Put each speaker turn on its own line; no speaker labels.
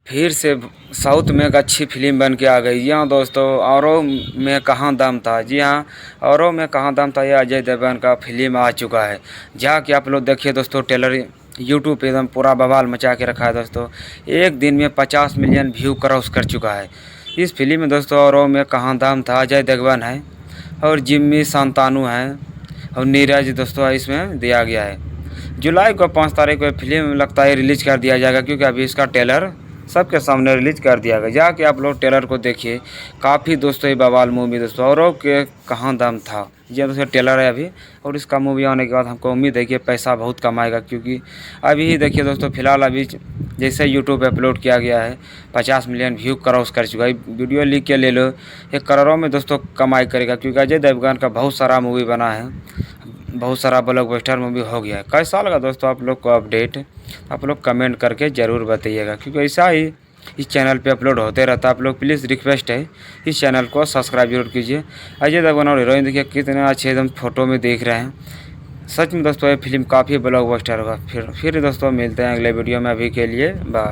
फिर से साउथ में एक अच्छी फ़िल्म बन के आ गई। जी हाँ दोस्तों, औरों में कहाँ दम था। जी हाँ, औरों में कहाँ दम था, ये अजय देवगन का फ़िल्म आ चुका है। जहाँ कि आप लोग देखिए दोस्तों, ट्रेलर यूट्यूब पे एकदम पूरा बवाल मचा के रखा है दोस्तों। एक दिन में 50 मिलियन व्यू क्रॉस कर चुका है इस फिल्म में दोस्तों। औरों में कहाँ दम था, अजय देवगन है और जिम्मी सांतानु है और नीरज दोस्तों इसमें दिया गया है। जुलाई को 5 तारीख को फिल्म लगता है रिलीज़ कर दिया जाएगा, क्योंकि अभी इसका ट्रेलर सबके सामने रिलीज़ कर दिया गया। जाके आप लोग ट्रेलर को देखिए, काफ़ी दोस्तों ये बवाल मूवी दोस्तों। औरों के कहाँ दम था, ये दोस्तों ट्रेलर है अभी। और इसका मूवी आने के बाद हमको उम्मीद है कि पैसा बहुत कमाएगा, क्योंकि अभी ही देखिए दोस्तों, फिलहाल अभी जैसे यूट्यूब पे अपलोड किया गया है 50 मिलियन व्यू क्रॉस कर चुका है। वीडियो लिख के ले लो, ये करोड़ों में दोस्तों कमाई करेगा, क्योंकि अजय देवगन का बहुत सारा मूवी बना है, बहुत सारा ब्लॉकबस्टर मूवी हो गया है। कैसा लगा दोस्तों आप लोग को अपडेट, आप लोग कमेंट करके ज़रूर बताइएगा, क्योंकि ऐसा ही इस चैनल पे अपलोड होते रहता है। आप लोग प्लीज़ रिक्वेस्ट है, इस चैनल को सब्सक्राइब जरूर कीजिए। अजय देवगन और हीरोइन देखिए कितने अच्छे एकदम फ़ोटो में देख रहे हैं। सच में दोस्तों ये फिल्म काफ़ी ब्लॉकबस्टर होगा। फिर दोस्तों मिलते हैं अगले वीडियो में, अभी के लिए बाय।